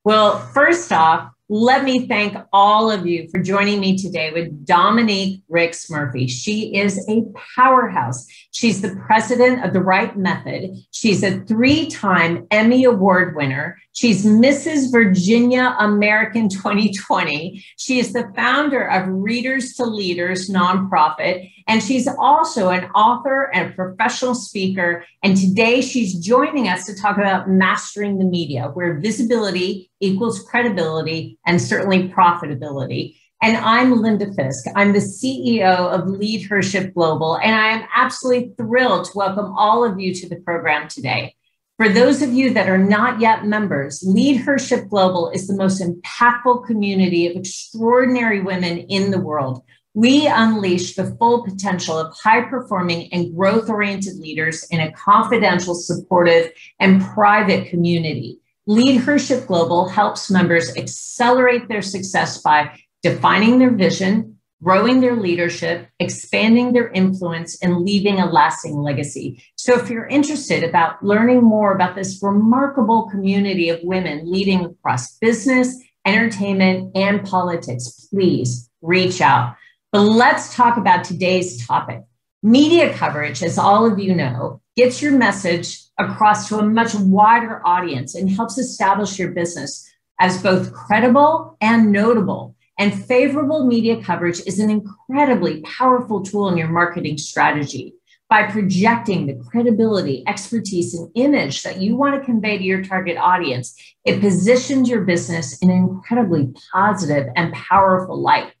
Well, first off, let me thank all of you for joining me today with Dhomonique Murphy. She is a powerhouse. She's the president of The Right Method. She's a 3-time Emmy Award winner. She's Mrs. Virginia American 2020. She is the founder of Readers to Leaders nonprofit, and she's also an author and professional speaker. And today she's joining us to talk about mastering the media, where visibility equals credibility and certainly profitability. And I'm Linda Fisk. I'm the CEO of LeadHERship Global, and I am absolutely thrilled to welcome all of you to the program today. For those of you that are not yet members, LeadHERship Global is the most impactful community of extraordinary women in the world. We unleash the full potential of high-performing and growth-oriented leaders in a confidential, supportive, and private community. LeadHERship Global helps members accelerate their success by defining their vision, growing their leadership, expanding their influence, and leaving a lasting legacy. So if you're interested about learning more about this remarkable community of women leading across business, entertainment, and politics, please reach out. But let's talk about today's topic. Media coverage, as all of you know, gets your message across to a much wider audience and helps establish your business as both credible and notable. And favorable media coverage is an incredibly powerful tool in your marketing strategy. By projecting the credibility, expertise, and image that you want to convey to your target audience, it positions your business in an incredibly positive and powerful light.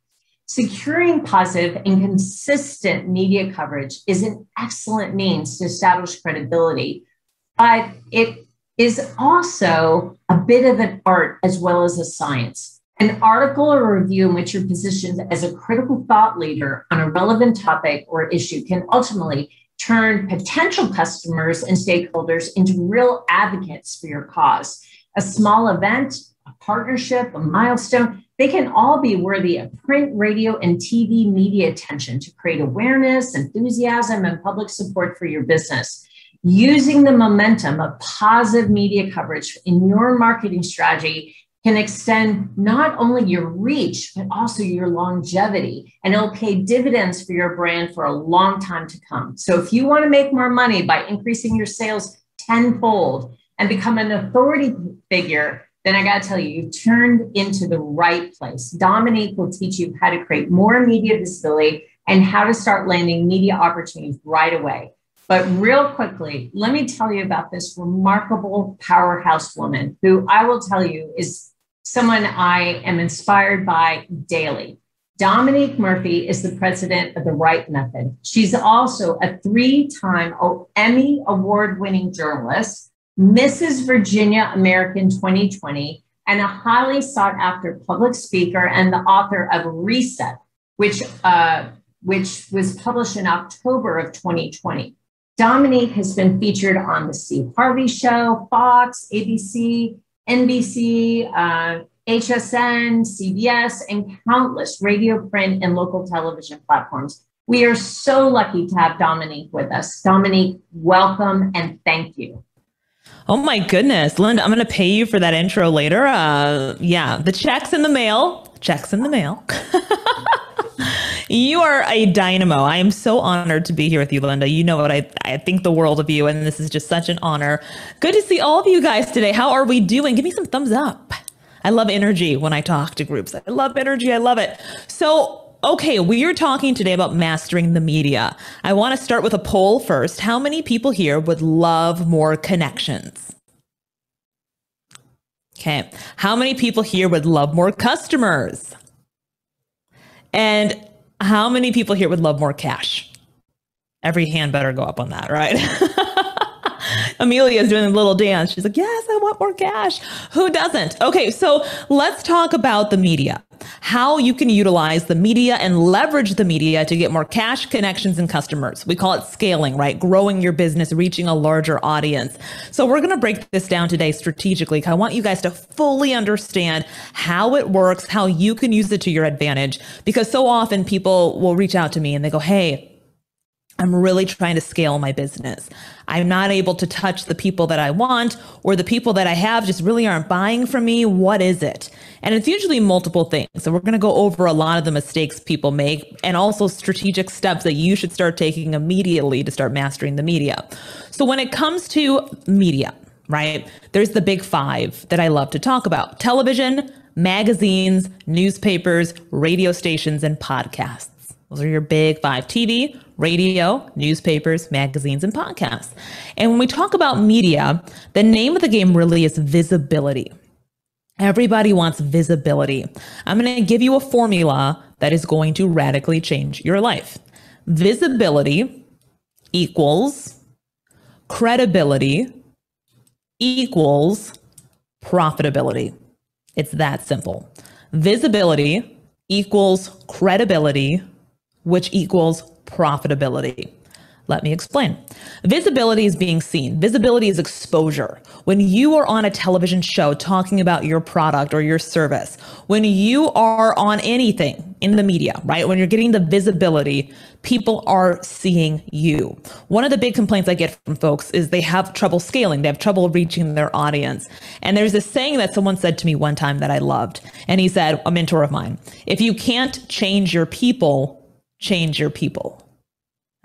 Securing positive and consistent media coverage is an excellent means to establish credibility, but it is also a bit of an art as well as a science. An article or review in which you're positioned as a critical thought leader on a relevant topic or issue can ultimately turn potential customers and stakeholders into real advocates for your cause. A small event, a partnership, a milestone, they can all be worthy of print, radio, and TV media attention to create awareness, enthusiasm, and public support for your business. Using the momentum of positive media coverage in your marketing strategy can extend not only your reach, but also your longevity, and it'll pay dividends for your brand for a long time to come. So if you want to make more money by increasing your sales tenfold and become an authority figure, then I got to tell you, you've turned into the right place. Dhomonique will teach you how to create more media visibility and how to start landing media opportunities right away. But real quickly, let me tell you about this remarkable powerhouse woman who I will tell you is someone I am inspired by daily. Dhomonique Murphy is the president of The Right Method. She's also a 3-time Emmy award-winning journalist, Mrs. Virginia American 2020, and a highly sought after public speaker and the author of Reset, which was published in October of 2020. Dhomonique has been featured on The Steve Harvey Show, Fox, ABC, NBC, HSN, CBS, and countless radio, print, and local television platforms. We are so lucky to have Dhomonique with us. Dhomonique, welcome and thank you. Oh my goodness, Linda, I'm going to pay you for that intro later. Yeah, the check's in the mail. Check's in the mail. You are a dynamo. I am so honored to be here with you, Linda. You know what? I think the world of you, and this is just such an honor. Good to see all of you guys today. How are we doing? Give me some thumbs up. I love energy when I talk to groups. I love energy. I love it. So, okay, we are talking today about mastering the media. I want to start with a poll first. How many people here would love more connections? Okay. How many people here would love more customers? And how many people here would love more cash? Every hand better go up on that, right? Amelia is doing a little dance. She's like, yes, I want more cash. Who doesn't? Okay, so let's talk about the media. How you can utilize the media and leverage the media to get more cash, connections, and customers. We call it scaling, right? Growing your business, reaching a larger audience. So we're going to break this down today strategically. I want you guys to fully understand how it works, how you can use it to your advantage, because so often people will reach out to me and they go, hey, I'm really trying to scale my business. I'm not able to touch the people that I want, or the people that I have just really aren't buying from me. What is it? And it's usually multiple things. So we're going to go over a lot of the mistakes people make, and also strategic steps that you should start taking immediately to start mastering the media. So when it comes to media, right, there's the big five that I love to talk about: television, magazines, newspapers, radio stations, and podcasts. Those are your big five: TV, radio, newspapers, magazines, and podcasts. And when we talk about media, the name of the game really is visibility. Everybody wants visibility. I'm going to give you a formula that is going to radically change your life. Visibility equals credibility equals profitability. It's that simple. Visibility equals credibility, which equals profitability. Let me explain. Visibility is being seen. Visibility is exposure. When you are on a television show talking about your product or your service, when you are on anything in the media, right? When you're getting the visibility, people are seeing you. One of the big complaints I get from folks is they have trouble scaling. They have trouble reaching their audience. And there's this saying that someone said to me one time that I loved. And he said, a mentor of mine, if you can't change your people, change your people.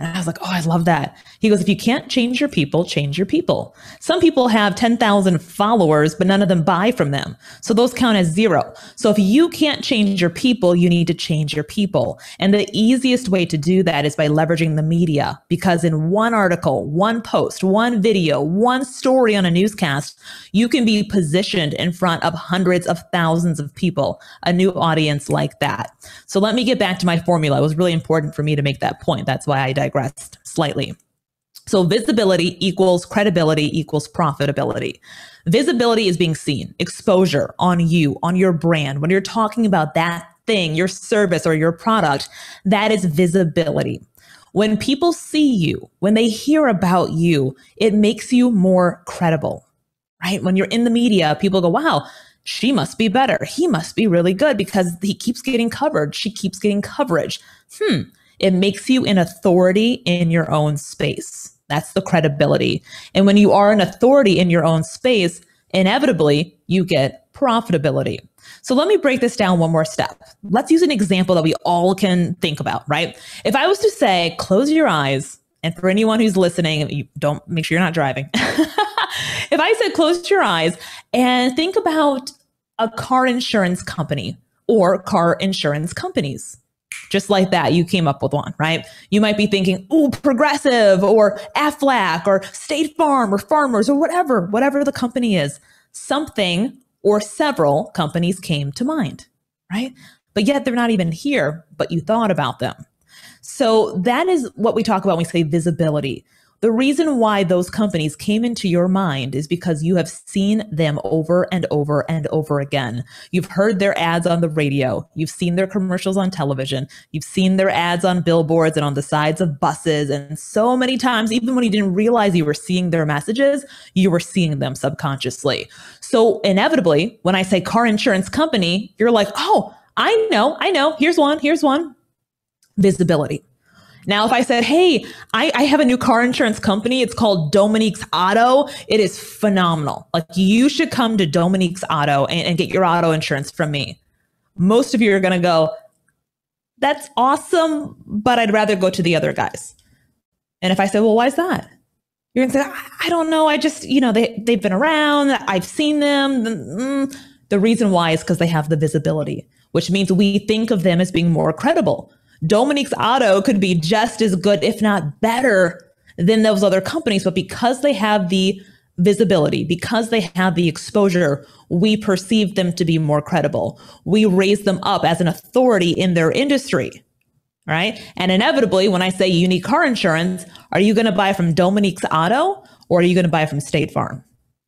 And I was like, oh, I love that. He goes, if you can't change your people, change your people. Some people have 10,000 followers, but none of them buy from them. So those count as zero. So if you can't change your people, you need to change your people. And the easiest way to do that is by leveraging the media, because in one article, one post, one video, one story on a newscast, you can be positioned in front of hundreds of thousands of people, a new audience like that. So let me get back to my formula. It was really important for me to make that point. That's why I digressed slightly. So visibility equals credibility equals profitability. Visibility is being seen, exposure on you, on your brand. When you're talking about that thing, your service or your product, that is visibility. When people see you, when they hear about you, it makes you more credible, right? When you're in the media, people go, wow, she must be better. He must be really good because he keeps getting covered. She keeps getting coverage. It makes you an authority in your own space. That's the credibility. And when you are an authority in your own space, inevitably you get profitability. So let me break this down one more step. Let's use an example that we all can think about, right? If I was to say, close your eyes, and for anyone who's listening, you don't make sure you're not driving. If I said, close your eyes and think about a car insurance company or car insurance companies. Just like that, you came up with one, right? You might be thinking, ooh, Progressive or Aflac or State Farm or Farmers or whatever the company is. Something or several companies came to mind, right? But yet they're not even here, but you thought about them. So that is what we talk about when we say visibility. The reason why those companies came into your mind is because you have seen them over and over and over again. You've heard their ads on the radio. You've seen their commercials on television. You've seen their ads on billboards and on the sides of buses. And so many times, even when you didn't realize you were seeing their messages, you were seeing them subconsciously. So inevitably, when I say car insurance company, you're like, oh, I know. Here's one. Visibility. Now, if I said, hey, I have a new car insurance company, it's called Dhomonique's Auto. It is phenomenal. Like, you should come to Dhomonique's Auto and get your auto insurance from me. Most of you are going to go, that's awesome, but I'd rather go to the other guys. And if I say, well, why is that? You're going to say, I don't know. I just, they've been around. I've seen them. The reason why is because they have the visibility, which means we think of them as being more credible. Dhomonique's Auto could be just as good, if not better, than those other companies. But because they have the visibility, because they have the exposure, we perceive them to be more credible. We raise them up as an authority in their industry, right? And inevitably, when I say you need car insurance, are you going to buy from Dhomonique's Auto or are you going to buy from State Farm?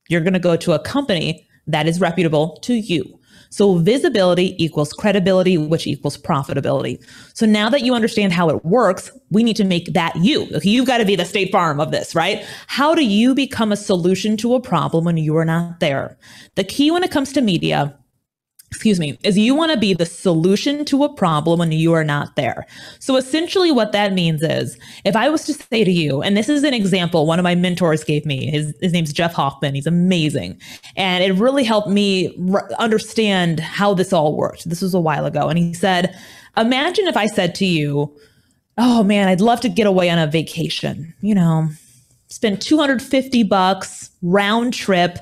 You're going to go to a company that is reputable to you. So visibility equals credibility, which equals profitability. So now that you understand how it works, we need to make that you. You've got to be the State Farm of this, right? How do you become a solution to a problem when you are not there? The key when it comes to media is you want to be the solution to a problem when you are not there. So essentially what that means is, if I was to say to you, and this is an example one of my mentors gave me, his name's Jeff Hoffman, he's amazing. And it really helped me understand how this all worked. This was a while ago. And he said, imagine if I said to you, oh man, I'd love to get away on a vacation, spend $250 round trip,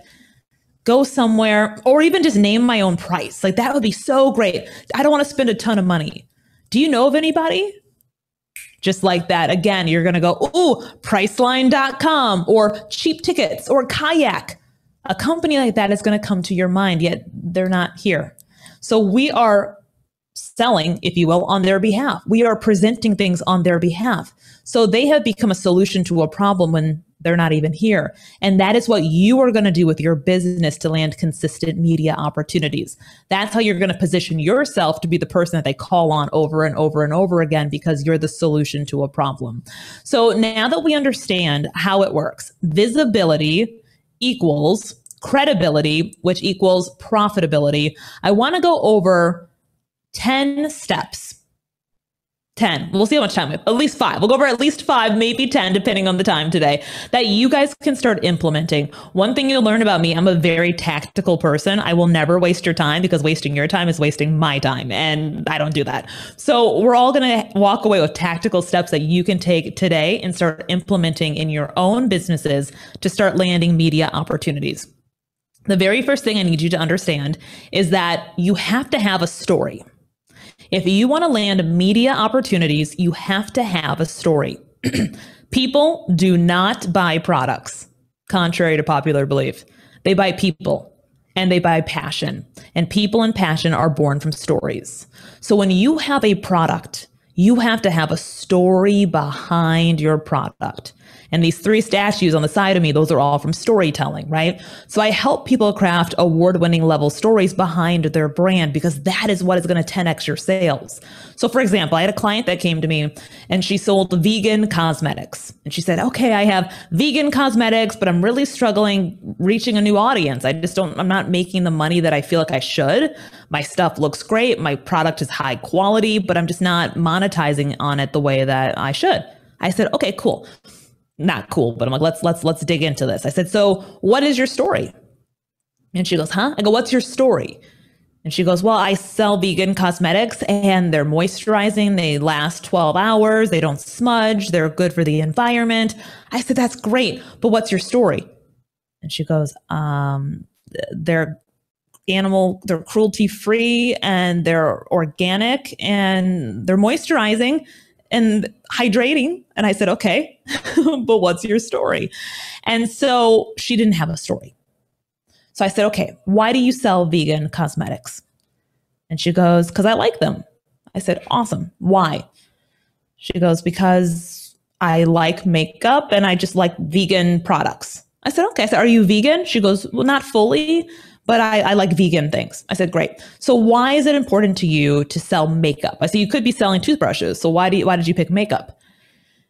go somewhere, or even just name my own price. Like, that would be so great. I don't want to spend a ton of money. Do you know of anybody? Just like that. Again, you're going to go, ooh, Priceline.com or Cheap Tickets or Kayak. A company like that is going to come to your mind, yet they're not here. So we are selling, if you will, on their behalf. We are presenting things on their behalf. So they have become a solution to a problem when they're not even here. And that is what you are going to do with your business to land consistent media opportunities. That's how you're going to position yourself to be the person that they call on over and over and over again, because you're the solution to a problem. So now that we understand how it works, visibility equals credibility, which equals profitability, I want to go over 10 steps. 10. We'll see how much time we have. At least 5. We'll go over at least 5, maybe 10, depending on the time today, that you guys can start implementing. One thing you'll learn about me, I'm a very tactical person. I will never waste your time, because wasting your time is wasting my time, and I don't do that. So we're all going to walk away with tactical steps that you can take today and start implementing in your own businesses to start landing media opportunities. The very first thing I need you to understand is that you have to have a story. If you want to land media opportunities, you have to have a story. People do not buy products, contrary to popular belief. They buy people, and they buy passion. And people and passion are born from stories. So when you have a product, you have to have a story behind your product. And these 3 statues on the side of me, those are all from storytelling, right? So I help people craft award-winning level stories behind their brand, because that is what is going to 10x your sales. So for example, I had a client that came to me and she sold vegan cosmetics. And she said, okay, I have vegan cosmetics, but I'm really struggling reaching a new audience. I'm not making the money that I feel like I should. My stuff looks great. My product is high quality, but I'm just not monetizing on it the way that I should. I said, okay, cool. Not cool, but I'm like, let's dig into this. I said, so what is your story? And she goes, huh? I go, what's your story? And she goes, well, I sell vegan cosmetics and they're moisturizing. They last 12 hours. They don't smudge. They're good for the environment. I said, that's great, but what's your story? And she goes, they're cruelty free, and they're organic, and they're moisturizing and hydrating. And I said, okay, but what's your story? And so she didn't have a story. So I said, okay, why do you sell vegan cosmetics? And she goes, because I like them. I said, awesome. Why? She goes, because I like makeup and I just like vegan products. I said, okay. I said, are you vegan? She goes, well, not fully, but I like vegan things. I said, great. So why is it important to you to sell makeup? I said, you could be selling toothbrushes. So why did you pick makeup?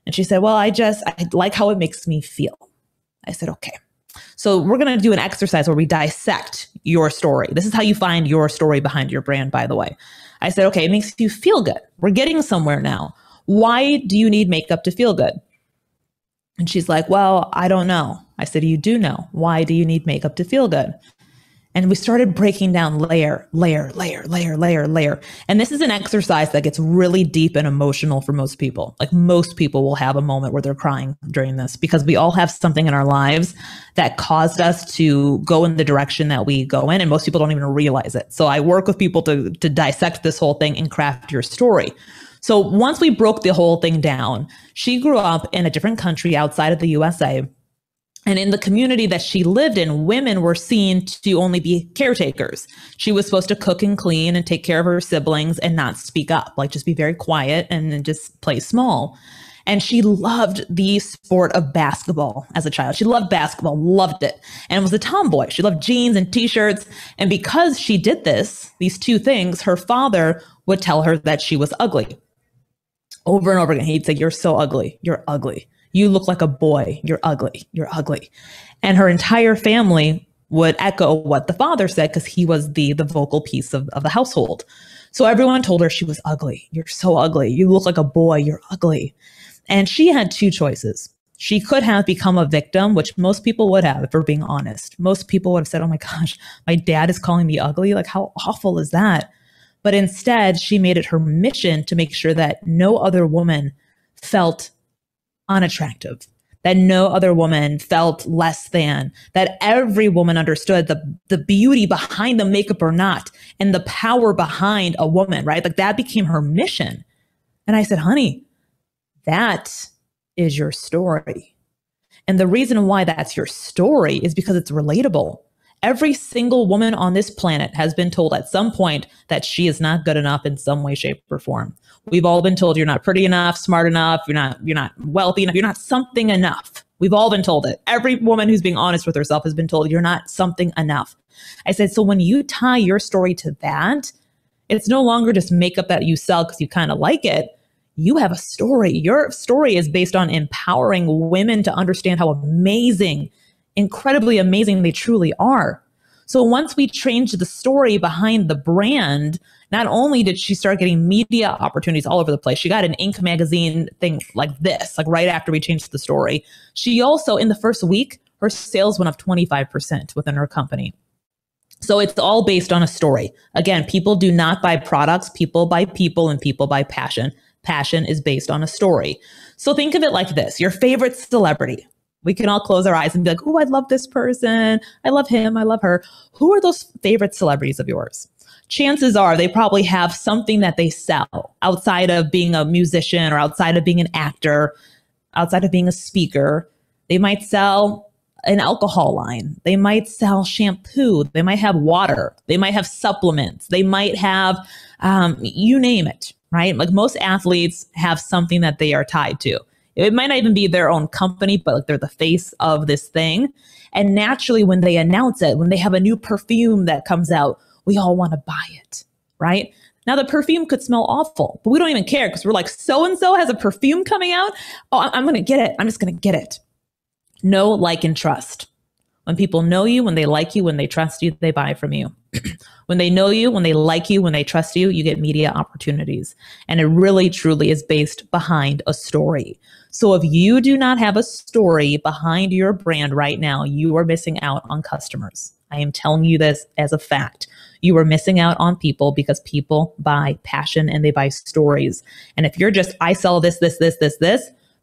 And she said, well, I like how it makes me feel. I said, okay. So we're going to do an exercise where we dissect your story. This is how you find your story behind your brand, by the way. I said, okay, it makes you feel good. We're getting somewhere now. Why do you need makeup to feel good? And she's like, well, I don't know. I said, you do know. Why do you need makeup to feel good? And we started breaking down layer. And this is an exercise that gets really deep and emotional for most people. Like, most people will have a moment where they're crying during this, because we all have something in our lives that caused us to go in the direction that we go in. And most people don't even realize it. So I work with people to dissect this whole thing and craft your story. So once we broke the whole thing down, she grew up in a different country outside of the USA. And in the community that she lived in, women were seen to only be caretakers. She was supposed to cook and clean and take care of her siblings and not speak up, like just be very quiet and just play small. And she loved the sport of basketball as a child. She loved basketball, loved it, and was a tomboy. She loved jeans and t-shirts. And because she did these 2 things, her father would tell her that she was ugly. Over and over again, he'd say, you're so ugly. You're ugly. You look like a boy. You're ugly. You're ugly. And her entire family would echo what the father said because he was the vocal piece of the household. So everyone told her she was ugly. You're so ugly. You look like a boy. You're ugly. And she had two choices. She could have become a victim, which most people would have, if we're being honest. Most people would have said, oh my gosh, my dad is calling me ugly. Like, how awful is that? But instead, she made it her mission to make sure that no other woman felt unattractive, that no other woman felt less than, that every woman understood the beauty behind the makeup or not, and the power behind a woman, right? Like that became her mission. And I said, honey, that is your story. And the reason why that's your story is because it's relatable. Every single woman on this planet has been told at some point that she is not good enough in some way, shape, or form. We've all been told you're not pretty enough, smart enough, you're not wealthy enough, you're not something enough. We've all been told it. Every woman who's being honest with herself has been told you're not something enough. I said, so when you tie your story to that, it's no longer just makeup that you sell because you kind of like it. You have a story. Your story is based on empowering women to understand how amazing, incredibly amazing they truly are. So once we changed the story behind the brand, not only did she start getting media opportunities all over the place, she got an Inc. magazine thing like this, like right after we changed the story. She also, in the first week, her sales went up 25% within her company. So it's all based on a story. Again, people do not buy products, people buy people, and people buy passion. Passion is based on a story. So think of it like this, your favorite celebrity. We can all close our eyes and be like, oh, I love this person. I love him. I love her. Who are those favorite celebrities of yours? Chances are they probably have something that they sell outside of being a musician or outside of being an actor, outside of being a speaker. They might sell an alcohol line. They might sell shampoo. They might have water. They might have supplements. They might have, you name it, right? Like most athletes have something that they are tied to. It might not even be their own company, but like they're the face of this thing. And naturally, when they announce it, when they have a new perfume that comes out, we all want to buy it, right? Now, the perfume could smell awful, but we don't even care because we're like, so-and-so has a perfume coming out. Oh, I'm going to get it. I'm just going to get it. Know, like, and trust. When people know you, when they like you, when they trust you, they buy from you. When they know you, when they like you, when they trust you, you get media opportunities. And it really, truly is based behind a story. So if you do not have a story behind your brand right now, you are missing out on customers. I am telling you this as a fact. You are missing out on people because people buy passion and they buy stories. And if you're just, I sell this,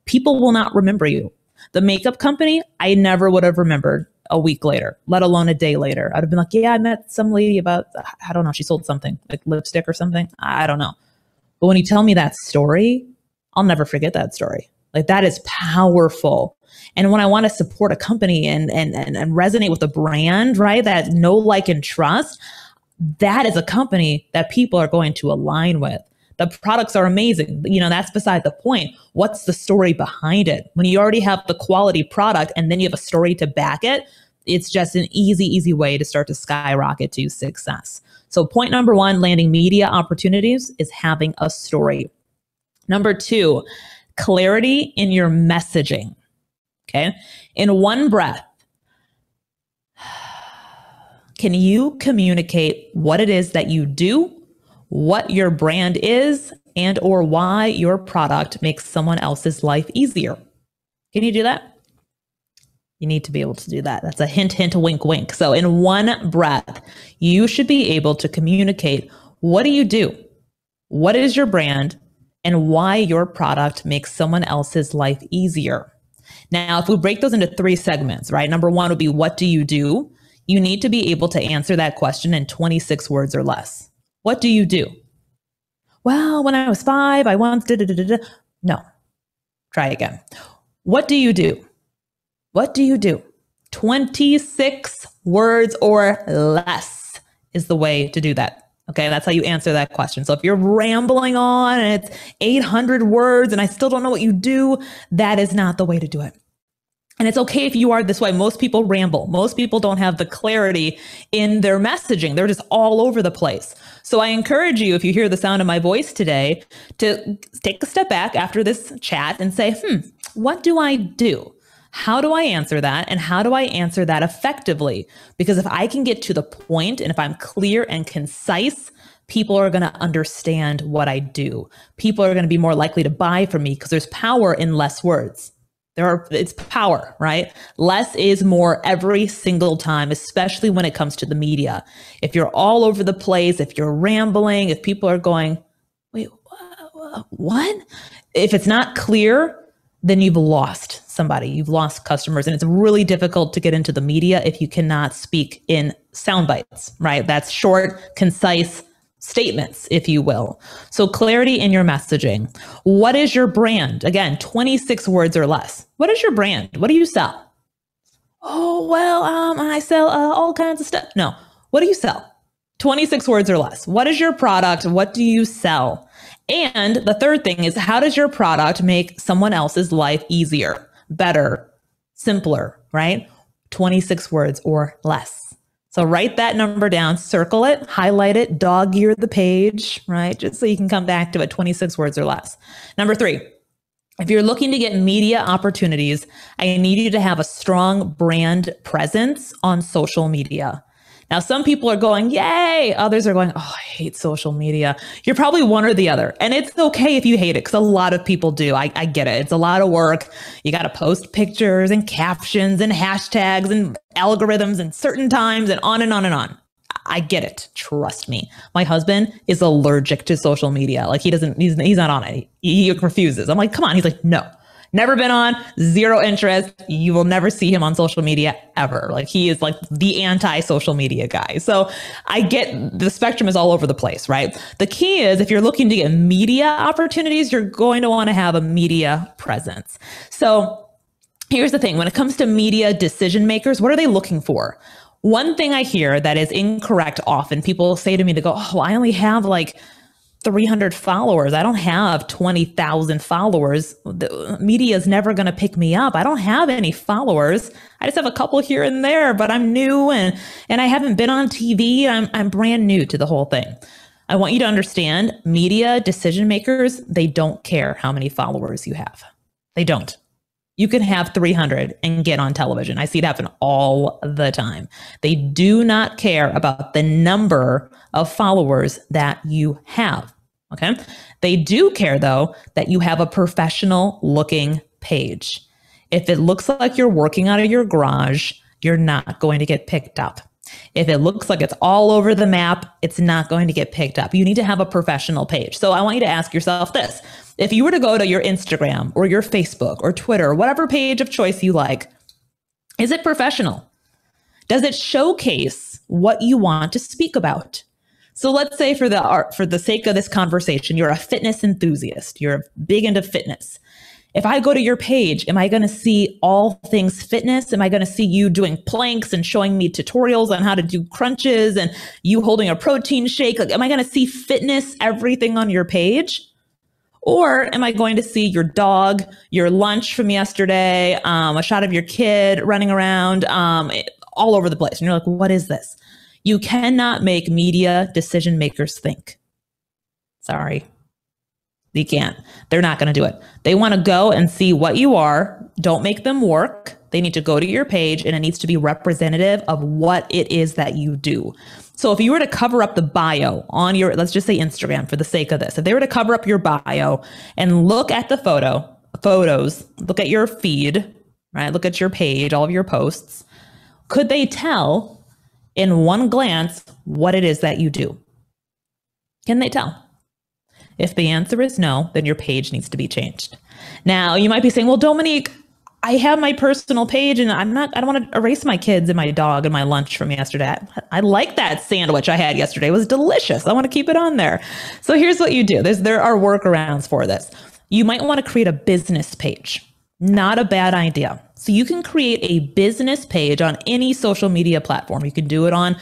people will not remember you. The makeup company, I never would have remembered a week later, let alone a day later. I'd have been like, yeah, I met some lady about, I don't know, she sold something like lipstick or something. I don't know. But when you tell me that story, I'll never forget that story. Like that is powerful. And when I want to support a company and resonate with the brand, right, that know, like, and trust, that is a company that people are going to align with. The products are amazing. You know, that's beside the point. What's the story behind it? When you already have the quality product and then you have a story to back it, it's just an easy way to start to skyrocket to success. So point number one, landing media opportunities is having a story. Number two, clarity in your messaging. Okay. In one breath, can you communicate what it is that you do, what your brand is, and or why your product makes someone else's life easier? Can you do that? You need to be able to do that. That's a hint, wink, wink. So in one breath, you should be able to communicate what do you do, what is your brand, and why your product makes someone else's life easier. Now, if we break those into three segments, right? Number one would be, what do you do? You need to be able to answer that question in 26 words or less. What do you do? Well, when I was 5, I once did. No, try again. What do you do? What do you do? 26 words or less is the way to do that. Okay, that's how you answer that question. So if you're rambling on and it's 800 words and I still don't know what you do, that is not the way to do it. And it's okay if you are this way. Most people ramble. Most people don't have the clarity in their messaging. They're just all over the place. So I encourage you, if you hear the sound of my voice today, to take a step back after this chat and say, what do I do? How do I answer that? And how do I answer that effectively? Because if I can get to the point and if I'm clear and concise, people are going to understand what I do. People are going to be more likely to buy from me because there's power in less words. It's power, right? Less is more every single time, especially when it comes to the media. If you're all over the place, if you're rambling, if people are going, wait, what? If it's not clear, then you've lost somebody, you've lost customers. And it's really difficult to get into the media if you cannot speak in sound bites, right? That's short, concise statements, if you will. So clarity in your messaging. What is your brand? Again, 26 words or less. What is your brand? What do you sell? Oh, well, I sell all kinds of stuff. No, what do you sell? 26 words or less. What is your product? What do you sell? And the third thing is, how does your product make someone else's life easier, better, simpler, right? 26 words or less. So write that number down, circle it, highlight it, dog ear the page, right? Just so you can come back to it, 26 words or less. Number 3, if you're looking to get media opportunities, I need you to have a strong brand presence on social media. Now, some people are going, yay. Others are going, oh, I hate social media. You're probably one or the other. And it's okay if you hate it, because a lot of people do. I get it. It's a lot of work. You got to post pictures and captions and hashtags and algorithms and certain times and on and on and on. I get it. Trust me. My husband is allergic to social media. Like he's not on it. He refuses. I'm like, come on. He's like, no. Never been on, zero interest. You will never see him on social media ever. Like he is like the anti-social media guy. So I get the spectrum is all over the place, right? The key is if you're looking to get media opportunities, you're going to want to have a media presence. So here's the thing. When it comes to media decision makers, what are they looking for? One thing I hear that is incorrect often, people say to me, they go, oh, I only have like 300 followers. I don't have 20,000 followers. The media is never going to pick me up. I don't have any followers. I just have a couple here and there, but I'm new and I haven't been on TV. I'm brand new to the whole thing. I want you to understand media decision makers, they don't care how many followers you have. They don't. You can have 300 and get on television. I see it happen all the time. They do not care about the number of followers that you have. Okay. They do care though that you have a professional looking page. If it looks like you're working out of your garage, you're not going to get picked up. If it looks like it's all over the map, it's not going to get picked up. You need to have a professional page. So I want you to ask yourself this. If you were to go to your Instagram or your Facebook or Twitter, whatever page of choice you like, is it professional? Does it showcase what you want to speak about? So let's say for the sake of this conversation, you're a fitness enthusiast. You're big into fitness. If I go to your page, am I going to see all things fitness? Am I going to see you doing planks and showing me tutorials on how to do crunches and you holding a protein shake? Like, am I going to see fitness, everything on your page? Or am I going to see your dog, your lunch from yesterday, a shot of your kid running around all over the place? And you're like, what is this? You cannot make media decision makers think. Sorry. You can't. They're not going to do it. They want to go and see what you are. Don't make them work. They need to go to your page and it needs to be representative of what it is that you do. So if you were to cover up the bio on your, let's just say Instagram for the sake of this, if they were to cover up your bio and look at the photos, look at your feed, right? Look at your page, all of your posts. Could they tell in one glance what it is that you do? Can they tell? If the answer is no, then your page needs to be changed. Now, you might be saying, well, Dhomonique, I have my personal page and I don't want to erase my kids and my dog and my lunch from yesterday. I like that sandwich I had yesterday. It was delicious. I want to keep it on there. So here's what you do. There are workarounds for this. You might want to create a business page. Not a bad idea. So you can create a business page on any social media platform. You can do it on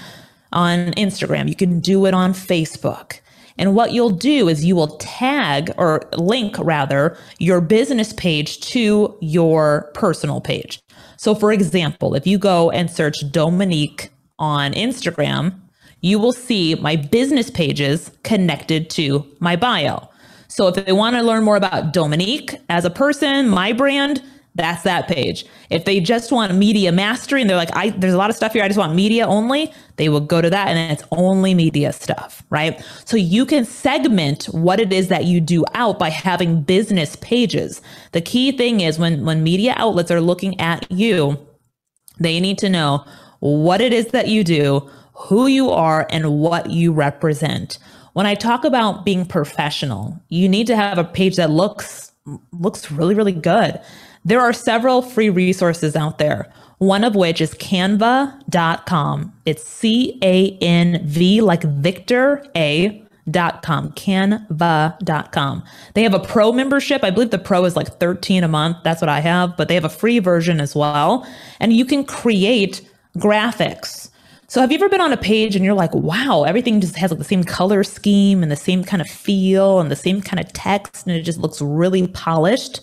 Instagram. You can do it on Facebook. And what you'll do is you will tag or link rather your business page to your personal page. So for example, if you go and search Dhomonique on Instagram, you will see my business pages connected to my bio. So if they want to learn more about Dhomonique as a person, my brand, that's that page. If they just want media mastery and they're like, there's a lot of stuff here, I just want media only, they will go to that and then it's only media stuff, right? So you can segment what it is that you do out by having business pages. The key thing is when media outlets are looking at you, they need to know what it is that you do, who you are, and what you represent. When I talk about being professional, you need to have a page that looks really, really good. There are several free resources out there, one of which is canva.com. It's CANV like Victor A.com, canva.com. They have a pro membership. I believe the pro is like $13 a month. That's what I have, but they have a free version as well. And you can create graphics. So have you ever been on a page and you're like, wow, everything just has like the same color scheme and the same kind of feel and the same kind of text, and it just looks really polished?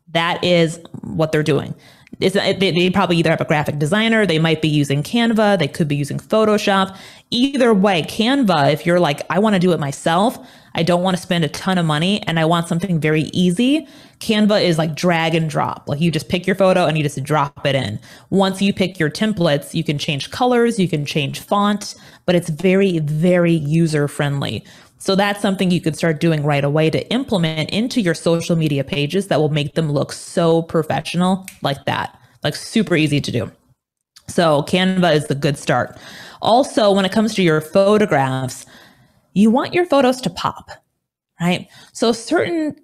That is what they're doing. They probably either have a graphic designer, they might be using Canva, they could be using Photoshop. Either way, Canva, if you're like, I want to do it myself, I don't want to spend a ton of money and I want something very easy, Canva is like drag and drop. Like you just pick your photo and you just drop it in. Once you pick your templates, you can change colors, you can change font, but it's very, very user friendly. So that's something you could start doing right away to implement into your social media pages that will make them look so professional like that, like super easy to do. So Canva is the good start. Also, when it comes to your photographs, you want your photos to pop, right? So certain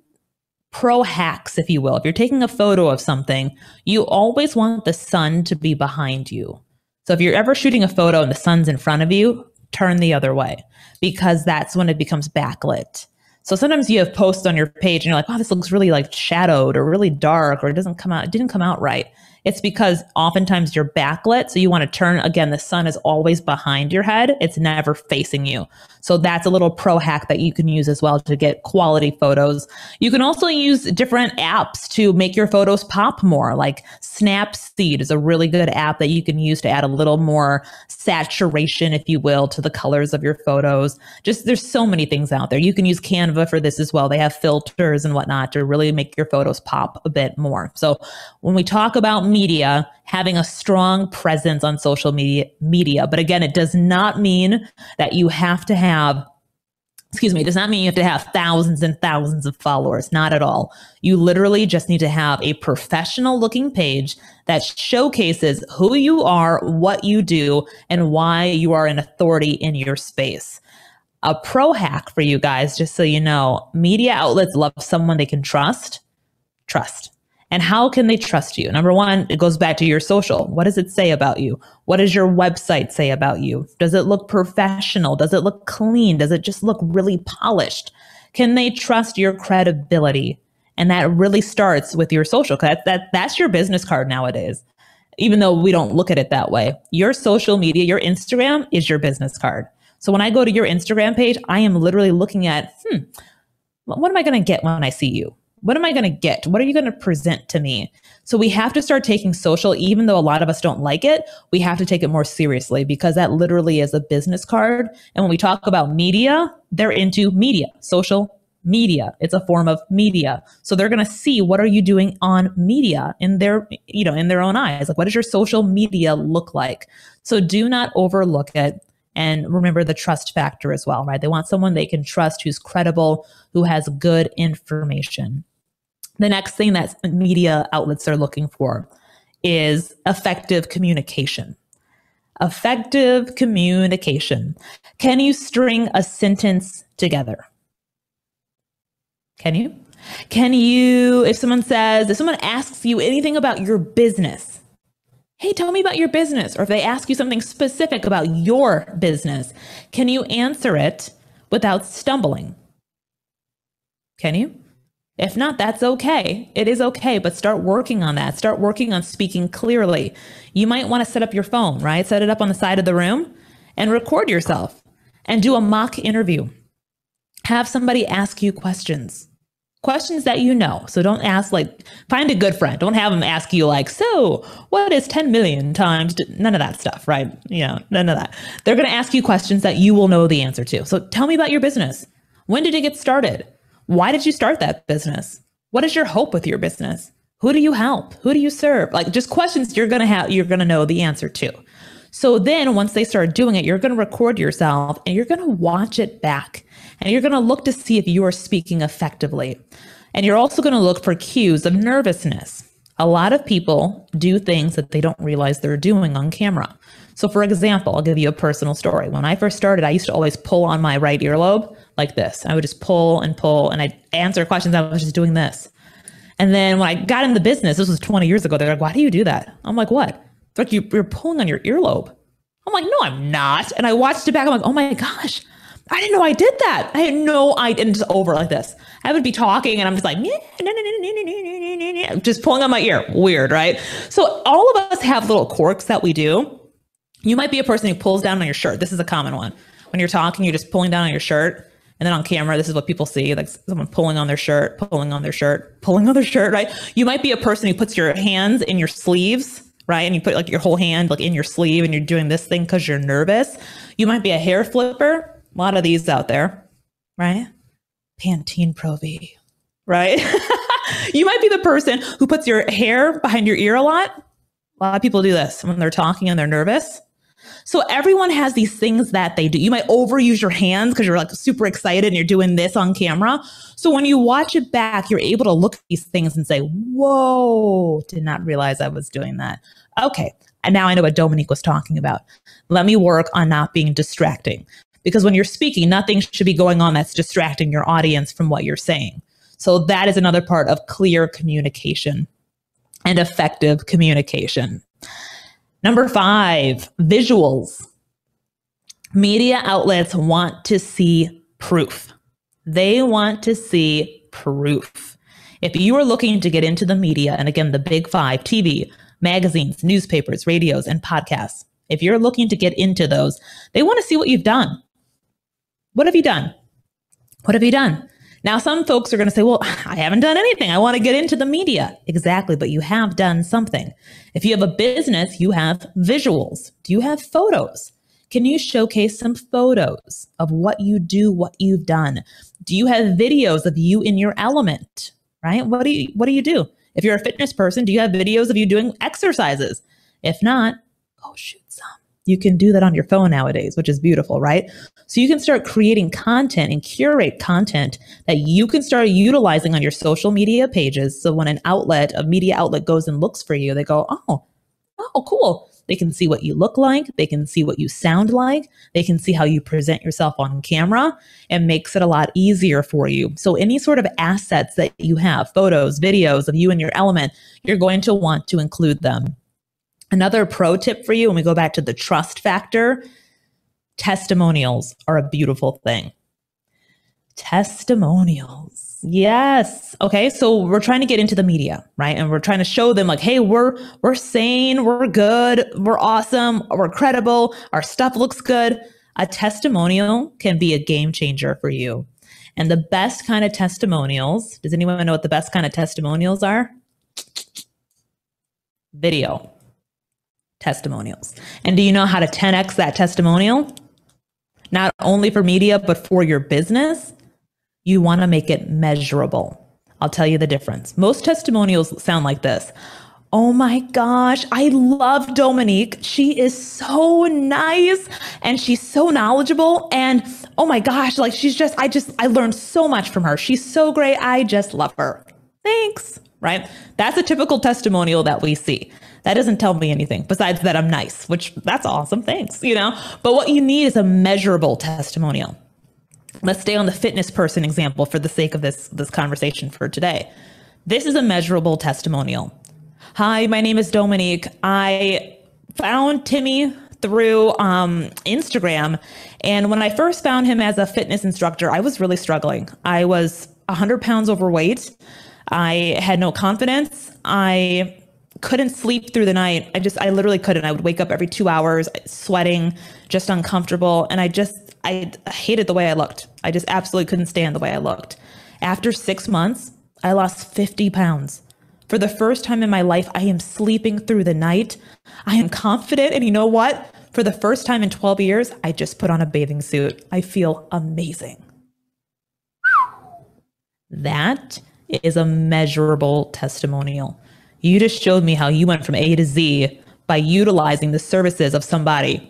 pro hacks, if you will, if you're taking a photo of something, you always want the sun to be behind you. So if you're ever shooting a photo and the sun's in front of you, turn the other way, because that's when it becomes backlit. So sometimes you have posts on your page and you're like, wow, this looks really like shadowed or really dark, or it didn't come out right. It's because oftentimes you're backlit. So you want to turn, again, the sun is always behind your head. It's never facing you. So that's a little pro hack that you can use as well to get quality photos. You can also use different apps to make your photos pop more. Like Snapseed is a really good app that you can use to add a little more saturation, if you will, to the colors of your photos. Just there's so many things out there. You can use Canva for this as well. They have filters and whatnot to really make your photos pop a bit more. So when we talk about media, having a strong presence on social media, but again, it does not mean that you have to have, it does not mean you have to have thousands and thousands of followers. Not at all. You literally just need to have a professional looking page that showcases who you are, what you do, and why you are an authority in your space. A pro hack for you guys, just so you know, media outlets love someone they can trust. And how can they trust you? Number one, it goes back to your social. What does it say about you? What does your website say about you? Does it look professional? Does it look clean? Does it just look really polished? Can they trust your credibility? And that really starts with your social. That's your business card nowadays, even though we don't look at it that way. Your social media, your Instagram is your business card. So when I go to your Instagram page, I am literally looking at, what am I going to get when I see you? What am I going to get? What are you going to present to me? So we have to start taking social, even though a lot of us don't like it, we have to take it more seriously, because that literally is a business card. And when we talk about media, they're into media, social media. It's a form of media. So they're going to see, what are you doing on media in their, in their own eyes? Like, what does your social media look like? So do not overlook it. And remember the trust factor as well, right? They want someone they can trust, who's credible, who has good information. The next thing that media outlets are looking for is effective communication. Effective communication. Can you string a sentence together? Can you? If someone asks you anything about your business, hey, tell me about your business. Or if they ask you something specific about your business, can you answer it without stumbling? Can you? If not, that's okay. It is okay, but start working on that. Start working on speaking clearly. You might want to set up your phone, right? Set it up on the side of the room and record yourself and do a mock interview. Have somebody ask you questions that you know. So don't ask, find a good friend. Don't have them ask you so what is 10 million times? None of that stuff, right? None of that. They're going to ask you questions that you will know the answer to. So tell me about your business. When did it get started? Why did you start that business? What is your hope with your business? Who do you help? Who do you serve? Like just questions you're going to know the answer to. So then once they start doing it, you're going to record yourself and you're going to watch it back and you're going to look to see if you are speaking effectively. And you're also going to look for cues of nervousness. A lot of people do things that they don't realize they're doing on camera. So for example, I'll give you a personal story. When I first started, I used to always pull on my right earlobe like this. I would just pull and I'd answer questions. I was just doing this. And then when I got in the business, this was 20 years ago, they're like, why do you do that? I'm like, what? They're like, you're pulling on your earlobe. I'm like, no, I'm not. And I watched it back. I'm like, oh my gosh, I didn't know I did that. I had no idea. And just over like this. I would be talking and I'm just like, just pulling on my ear. Weird, right? So all of us have little quirks that we do. You might be a person who pulls down on your shirt. This is a common one. When you're talking, you're just pulling down on your shirt. And then on camera, this is what people see, like someone pulling on their shirt, pulling on their shirt, pulling on their shirt, right? You might be a person who puts your hands in your sleeves, right? And you put like your whole hand like in your sleeve and you're doing this thing because you're nervous. You might be a hair flipper. A lot of these out there, right? Pantene Pro V, right? You might be the person who puts your hair behind your ear a lot. A lot of people do this when they're talking and they're nervous. So everyone has these things that they do. You might overuse your hands because you're like super excited and you're doing this on camera. So when you watch it back, you're able to look at these things and say, whoa, did not realize I was doing that. Okay. And now I know what Dhomonique was talking about. Let me work on not being distracting. Because when you're speaking, nothing should be going on that's distracting your audience from what you're saying. So that is another part of clear communication and effective communication. Number 5, visuals. Media outlets want to see proof. They want to see proof. If you are looking to get into the media, and again, the big 5, TV, magazines, newspapers, radios, and podcasts, if you're looking to get into those, they want to see what you've done. What have you done? What have you done? Now, some folks are going to say, well, I haven't done anything. I want to get into the media. Exactly. But you have done something. If you have a business, you have visuals. Do you have photos? Can you showcase some photos of what you do, what you've done? Do you have videos of you in your element, right? What do you do? If you're a fitness person, do you have videos of you doing exercises? If not, go shoot some. You can do that on your phone nowadays, which is beautiful, right? So you can start creating content and curate content that you can start utilizing on your social media pages. So when a media outlet goes and looks for you, they go, oh, cool. They can see what you look like. They can see what you sound like. They can see how you present yourself on camera. It makes it a lot easier for you. So any sort of assets that you have, photos, videos of you in your element, you're going to want to include them. Another pro tip for you, when we go back to the trust factor, testimonials are a beautiful thing. Testimonials. Yes. Okay. So we're trying to get into the media, right? And we're trying to show them like, hey, we're sane, we're good, we're awesome, we're credible, our stuff looks good. A testimonial can be a game changer for you. And the best kind of testimonials, does anyone know what the best kind of testimonials are? Video. Testimonials. And do you know how to 10x that testimonial? Not only for media, but for your business, you want to make it measurable. I'll tell you the difference. Most testimonials sound like this. Oh my gosh, I love Dhomonique. She is so nice and she's so knowledgeable. And oh my gosh, like I learned so much from her. She's so great. I just love her. Thanks. Right? That's a typical testimonial that we see. That doesn't tell me anything besides that I'm nice, which that's awesome. Thanks. But what you need is a measurable testimonial. Let's stay on the fitness person example for the sake of this conversation for today. This is a measurable testimonial. Hi, my name is Dhomonique. I found Timmy through Instagram. And when I first found him as a fitness instructor, I was really struggling. I was 100 pounds overweight. I had no confidence. I couldn't sleep through the night. I literally couldn't. I would wake up every 2 hours, sweating, just uncomfortable. And I hated the way I looked. I just absolutely couldn't stand the way I looked. After 6 months, I lost 50 pounds. For the first time in my life, I am sleeping through the night. I am confident. And you know what? For the first time in 12 years, I just put on a bathing suit. I feel amazing. That is a measurable testimonial. You just showed me how you went from A to Z by utilizing the services of somebody.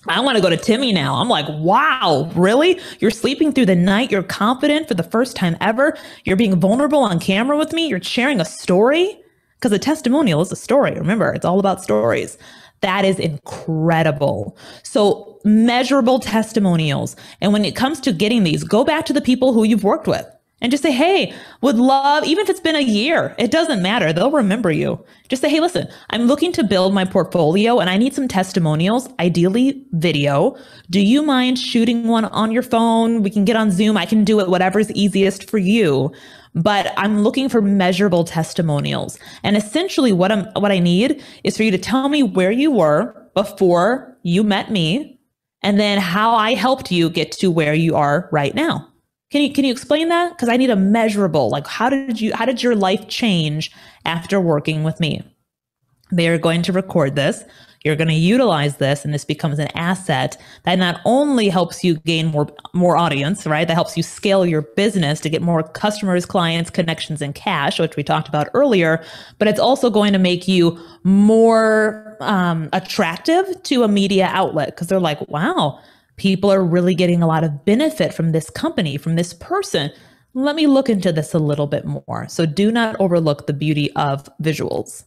I want to go to Timmy now. I'm like, wow, really? You're sleeping through the night. You're confident for the first time ever. You're being vulnerable on camera with me. You're sharing a story, because a testimonial is a story. Remember, it's all about stories. That is incredible. So measurable testimonials. And when it comes to getting these, go back to the people who you've worked with and just say, hey, would love, even if it's been a year, it doesn't matter. They'll remember you. Just say, hey, listen, I'm looking to build my portfolio and I need some testimonials, ideally video. Do you mind shooting one on your phone? We can get on Zoom. I can do it, whatever's easiest for you. But I'm looking for measurable testimonials. And essentially what I need is for you to tell me where you were before you met me, and then how I helped you get to where you are right now. Can you explain that? Because I need a measurable, like how did your life change after working with me? They are going to record this. You're going to utilize this, and this becomes an asset that not only helps you gain more audience, right? That helps you scale your business to get more customers, clients, connections, and cash, which we talked about earlier, but it's also going to make you more attractive to a media outlet, because they're like, wow, people are really getting a lot of benefit from this company, from this person. Let me look into this a little bit more. So do not overlook the beauty of visuals.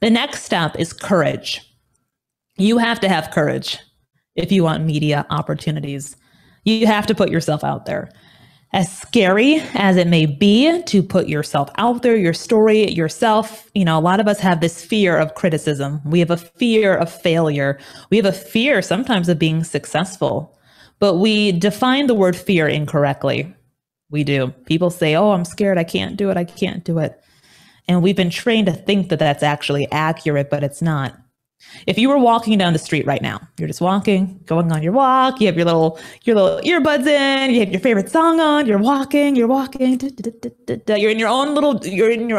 The next step is courage. You have to have courage if you want media opportunities. You have to put yourself out there. As scary as it may be to put yourself out there, your story, yourself, a lot of us have this fear of criticism. We have a fear of failure. We have a fear sometimes of being successful, but we define the word fear incorrectly. We do. People say, oh, I'm scared. I can't do it. I can't do it. And we've been trained to think that that's actually accurate, but it's not. If you were walking down the street right now, you're just walking, going on your walk, you have your little earbuds in, you have your favorite song on, you're walking, you're in your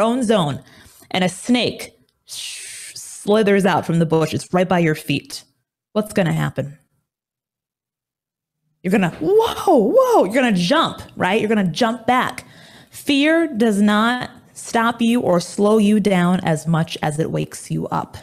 own zone, and a snake slithers out from the bushes right by your feet. What's going to happen? You're going to, whoa, you're going to jump, right? You're going to jump back. Fear does not stop you or slow you down as much as it wakes you up.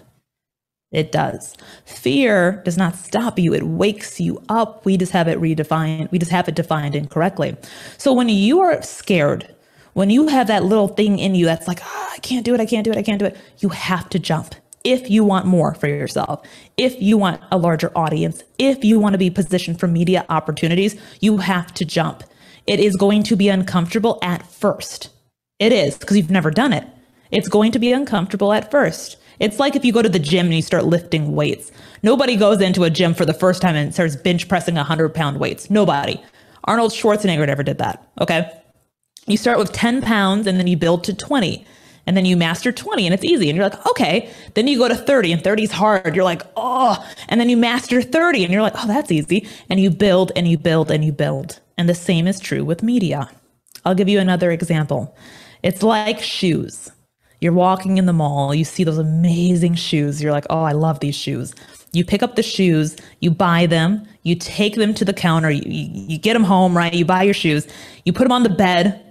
It does. Fear does not stop you. It wakes you up. We just have it redefined. We just have it defined incorrectly. So when you are scared, when you have that little thing in you that's like, I can't do it, you have to jump. If you want more for yourself, if you want a larger audience, if you want to be positioned for media opportunities, you have to jump. It is going to be uncomfortable at first. It is, because you've never done it. It's going to be uncomfortable at first. It's like if you go to the gym and you start lifting weights. Nobody goes into a gym for the first time and starts bench pressing 100-pound weights. Nobody. Arnold Schwarzenegger never did that. Okay. You start with 10 pounds and then you build to 20, and then you master 20 and it's easy. And you're like, okay. Then you go to 30 and 30 is hard. You're like, oh, and then you master 30 and you're like, oh, that's easy. And you build and you build and you build. And the same is true with media. I'll give you another example. It's like shoes. You're walking in the mall, you see those amazing shoes. You're like, oh, I love these shoes. You pick up the shoes, you buy them, you take them to the counter, you get them home, right? You buy your shoes, you put them on the bed.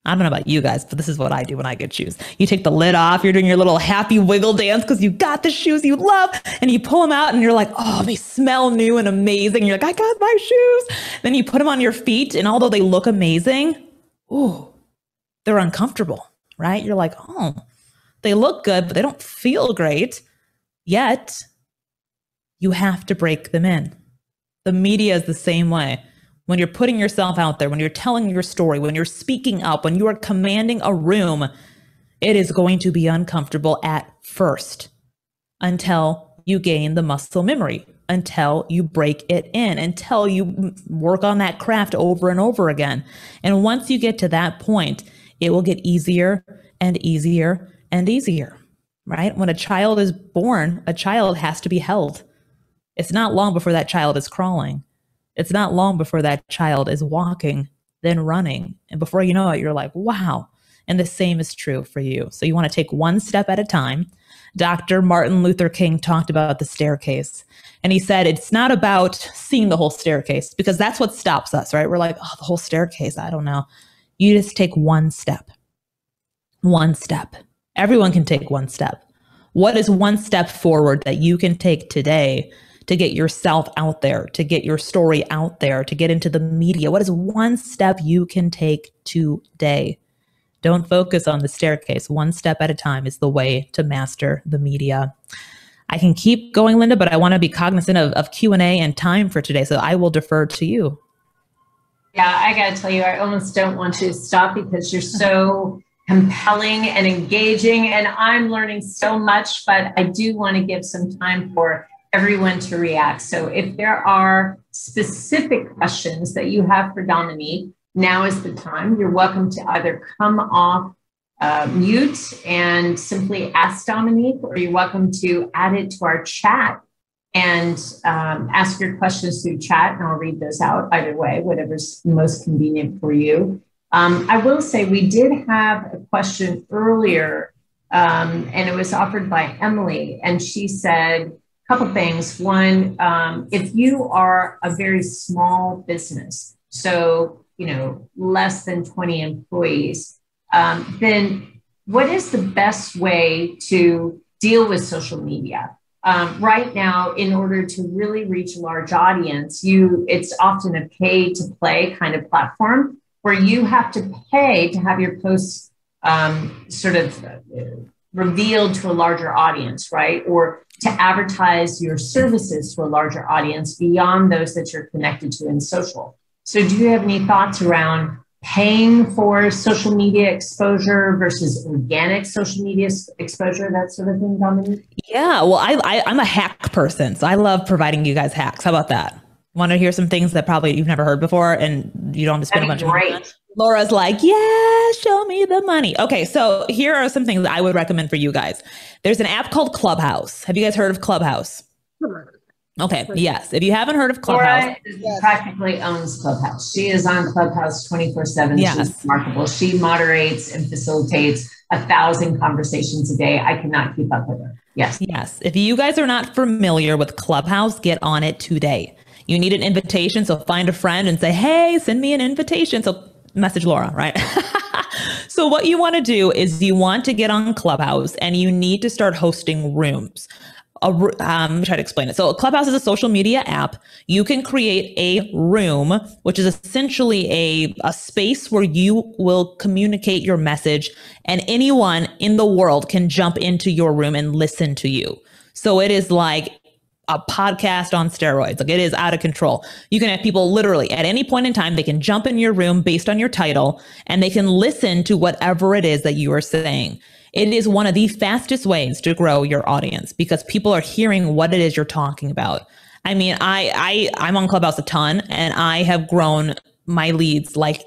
I don't know about you guys, but this is what I do when I get shoes. You take the lid off, you're doing your little happy wiggle dance because you got the shoes you love, and you pull them out and you're like, oh, they smell new and amazing. You're like, I got my shoes. Then you put them on your feet, and although they look amazing, ooh, they're uncomfortable. Right? You're like, oh, they look good, but they don't feel great. Yet, you have to break them in. The media is the same way. When you're putting yourself out there, when you're telling your story, when you're speaking up, when you are commanding a room, it is going to be uncomfortable at first until you gain the muscle memory, until you break it in, until you work on that craft over and over again. And once you get to that point, it will get easier and easier and easier, right? When a child is born, a child has to be held. It's not long before that child is crawling. It's not long before that child is walking, then running. And before you know it, you're like, wow. And the same is true for you. So you want to take one step at a time. Dr. Martin Luther King talked about the staircase. And he said, it's not about seeing the whole staircase, because that's what stops us, right? We're like, oh, the whole staircase, I don't know. You just take one step. One step. Everyone can take one step. What is one step forward that you can take today to get yourself out there, to get your story out there, to get into the media? What is one step you can take today? Don't focus on the staircase. One step at a time is the way to master the media. I can keep going, Linda, but I want to be cognizant of Q&A and time for today. So I will defer to you. Yeah, I got to tell you, I almost don't want you to stop because you're so compelling and engaging, and I'm learning so much, but I do want to give some time for everyone to react. So if there are specific questions that you have for Dhomonique, now is the time. You're welcome to either come off mute and simply ask Dhomonique, or you're welcome to add it to our chat and ask your questions through chat, and I'll read those out either way, whatever's most convenient for you. I will say we did have a question earlier, and it was offered by Emily, and she said a couple things. One, if you are a very small business, so less than 20 employees, then what is the best way to deal with social media? Right now, in order to really reach a large audience, it's often a pay to play kind of platform where you have to pay to have your posts sort of revealed to a larger audience, right? Or to advertise your services to a larger audience beyond those that you're connected to in social. So do you have any thoughts around paying for social media exposure versus organic social media exposure, that sort of thing, Dhomonique? Yeah, well, I'm a hack person, so I love providing you guys hacks. How about that? Want to hear some things that probably you've never heard before and you don't have to spend a bunch of money on? Laura's like, yeah, show me the money. Okay, so here are some things that I would recommend for you guys. There's an app called Clubhouse. Have you guys heard of Clubhouse? Okay, yes. If you haven't heard of Clubhouse. Laura practically owns Clubhouse. She is on Clubhouse 24/7. Yes. She's remarkable. She moderates and facilitates 1,000 conversations a day. I cannot keep up with her. Yes. Yes. If you guys are not familiar with Clubhouse, get on it today. You need an invitation, so find a friend and say, hey, send me an invitation. So message Laura, right? So what you want to do is you want to get on Clubhouse and you need to start hosting rooms. Let me try to explain it. So Clubhouse is a social media app. You can create a room, which is essentially a space where you will communicate your message and anyone in the world can jump into your room and listen to you. So it is like a podcast on steroids. Like, it is out of control. You can have people literally at any point in time, they can jump in your room based on your title and they can listen to whatever it is that you are saying. It is one of the fastest ways to grow your audience because people are hearing what it is you're talking about. I mean, I'm on Clubhouse a ton and I have grown my leads like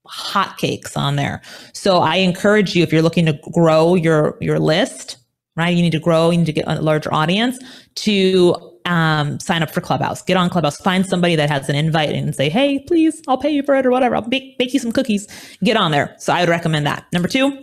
hotcakes on there. So I encourage you, if you're looking to grow your list, right? You need to grow, you need to get a larger audience, to sign up for Clubhouse. Get on Clubhouse, find somebody that has an invite and say, hey, please, I'll pay you for it or whatever. I'll bake you some cookies. Get on there. So I would recommend that. Number two,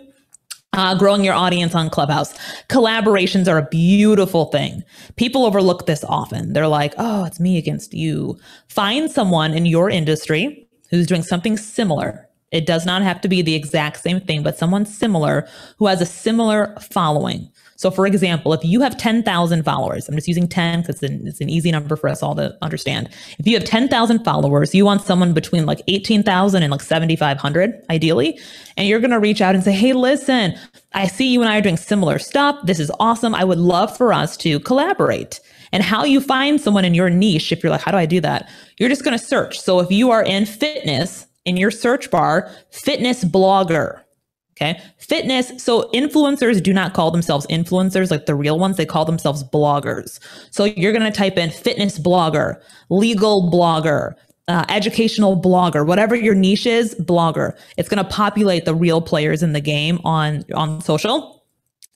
growing your audience on Clubhouse. Collaborations are a beautiful thing. People overlook this often. They're like, oh, it's me against you. Find someone in your industry who's doing something similar. It does not have to be the exact same thing, but someone similar who has a similar following. So for example, if you have 10,000 followers, I'm just using 10 because it's an easy number for us all to understand. If you have 10,000 followers, you want someone between like 18,000 and like 7,500 ideally. And you're going to reach out and say, hey, listen, I see you and I are doing similar stuff. This is awesome. I would love for us to collaborate. And how you find someone in your niche, if you're like, how do I do that? You're just going to search. So if you are in fitness, in your search bar, fitness blogger. Okay. Fitness. So influencers do not call themselves influencers like the real ones. They call themselves bloggers. So you're going to type in fitness blogger, legal blogger, educational blogger, whatever your niche is, blogger. It's going to populate the real players in the game on social.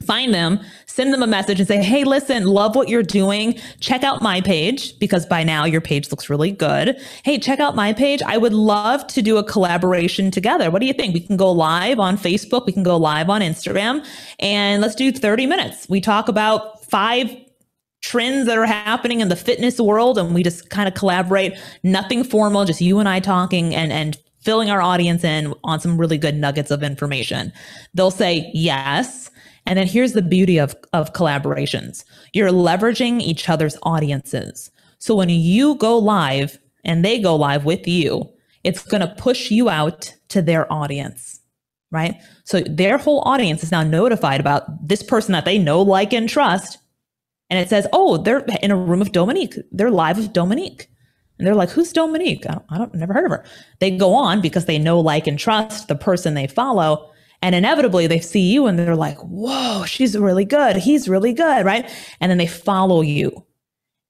Find them, send them a message and say, hey, listen, love what you're doing. Check out my page because by now your page looks really good. Hey, check out my page. I would love to do a collaboration together. What do you think? We can go live on Facebook. We can go live on Instagram and let's do 30 minutes. We talk about 5 trends that are happening in the fitness world and we just kind of collaborate. Nothing formal, just you and I talking and filling our audience in on some really good nuggets of information. They'll say yes. And then here's the beauty of collaborations. You're leveraging each other's audiences. So when you go live and they go live with you, it's going to push you out to their audience, right? So their whole audience is now notified about this person that they know, like, and trust. And it says, oh, they're in a room of Dhomonique. They're live with Dhomonique. And they're like, who's Dhomonique? Never heard of her. They go on because they know, like, and trust the person they follow. And inevitably they see you and they're like, whoa, she's really good. He's really good, right? And then they follow you.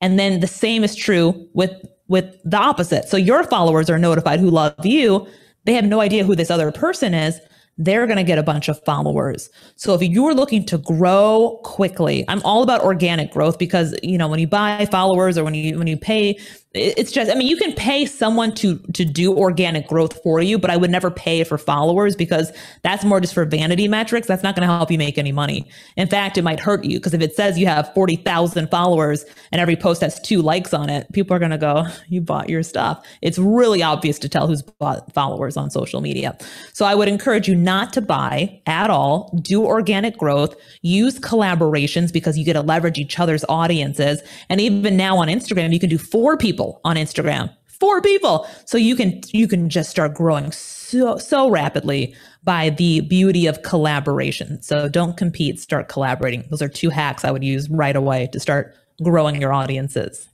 And then the same is true with the opposite. So your followers are notified who love you. They have no idea who this other person is. They're going to get a bunch of followers. So if you're looking to grow quickly, I'm all about organic growth because, you know, when you buy followers or when you pay, it's just, I mean, you can pay someone to do organic growth for you, but I would never pay for followers because that's more just for vanity metrics. That's not going to help you make any money. In fact, it might hurt you because if it says you have 40,000 followers and every post has 2 likes on it, people are going to go, you bought your stuff. It's really obvious to tell who's bought followers on social media. So I would encourage you not to buy at all, do organic growth, use collaborations because you get to leverage each other's audiences. And even now on Instagram, you can do 4 people on Instagram, 4 people. So you can just start growing so rapidly by the beauty of collaboration. So don't compete, start collaborating. Those are 2 hacks I would use right away to start growing your audiences.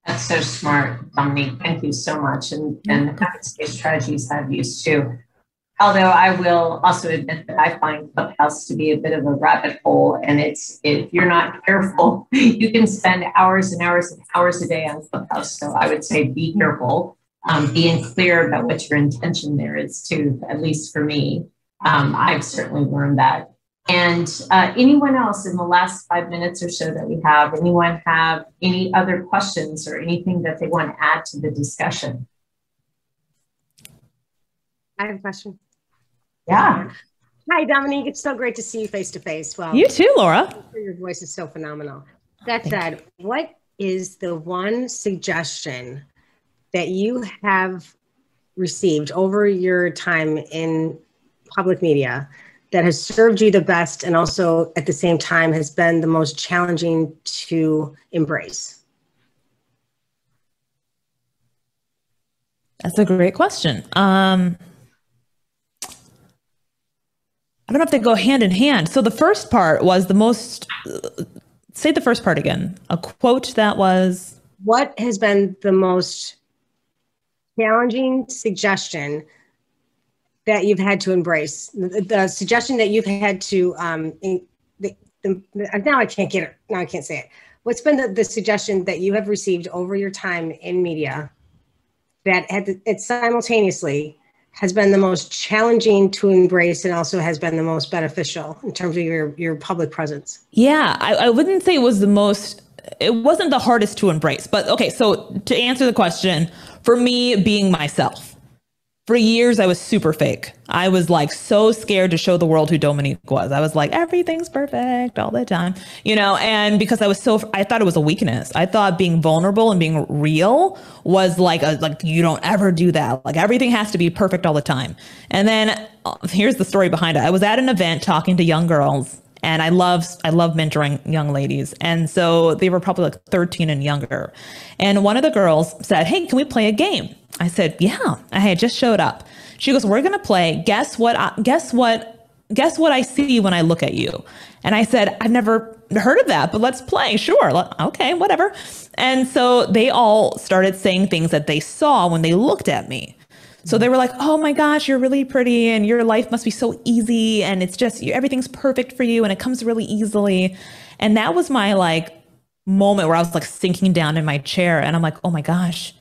That's so smart, Dhomonique. Thank you so much. And habits based strategies I've used too. Although I will also admit that I find Clubhouse to be a bit of a rabbit hole, and if you're not careful, you can spend hours and hours and hours a day on Clubhouse. So I would say be careful, being clear about what your intention there is too, at least for me. I've certainly learned that. And anyone else in the last 5 minutes or so that we have, anyone have any other questions or anything that they want to add to the discussion? I have a question. Yeah. Hi, Dhomonique. It's so great to see you face to face. Well, you too, Laura. Your voice is so phenomenal. That said, what is the one suggestion that you have received over your time in public media that has served you the best and also at the same time has been the most challenging to embrace? That's a great question. I don't know if they go hand in hand. So the first part was the most, say the first part again, a quote that was. What has been the most challenging suggestion that you've had to embrace? The suggestion that you've had to, now I can't get it. Now I can't say it. What's been the suggestion that you have received over your time in media that it simultaneously has been the most challenging to embrace and also has been the most beneficial in terms of your public presence? Yeah, I wouldn't say it wasn't the hardest to embrace, but okay. So to answer the question, for me, being myself. For years, I was super fake. I was like so scared to show the world who Dhomonique was. I was like, everything's perfect all the time, you know, and because I thought it was a weakness. I thought being vulnerable and being real was like you don't ever do that. Like everything has to be perfect all the time. And then here's the story behind it. I was at an event talking to young girls. And I love mentoring young ladies. And so they were probably like 13 and younger. And one of the girls said, hey, can we play a game? I said, yeah, I had just showed up. She goes, we're going to play. Guess what I see when I look at you? And I said, I've never heard of that, but let's play. Sure. Okay, whatever. And so they all started saying things that they saw when they looked at me. So they were like, oh my gosh, you're really pretty and your life must be so easy. And it's just, everything's perfect for you and it comes really easily. And that was my like moment where I was like sinking down in my chair and I'm like, oh my gosh,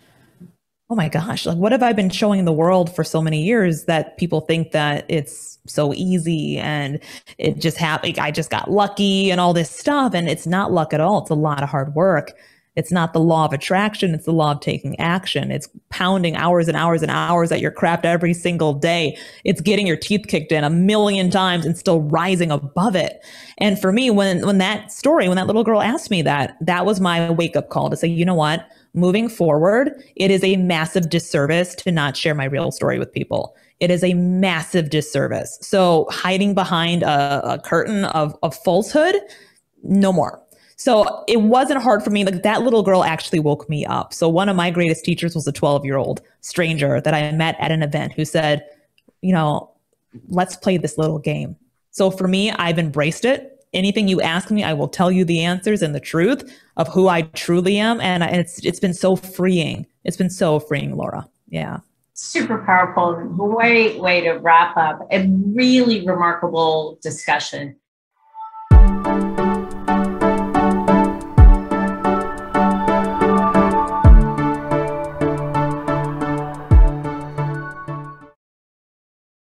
like what have I been showing the world for so many years that people think that it's so easy and it just happened. I just got lucky and all this stuff. And it's not luck at all. It's a lot of hard work. It's not the law of attraction. It's the law of taking action. It's pounding hours and hours and hours at your craft every single day. It's getting your teeth kicked in 1,000,000 times and still rising above it. And for me, when that little girl asked me that was my wake up call to say, you know what, moving forward, it is a massive disservice to not share my real story with people. It is a massive disservice. So hiding behind a curtain of falsehood, no more. So it wasn't hard for me. Like, that little girl actually woke me up. So one of my greatest teachers was a 12-year-old stranger that I met at an event who said, you know, let's play this little game. So for me, I've embraced it. Anything you ask me, I will tell you the answers and the truth of who I truly am. And it's been so freeing. It's been so freeing, Laura. Yeah. Super powerful. Great way to wrap up a really remarkable discussion.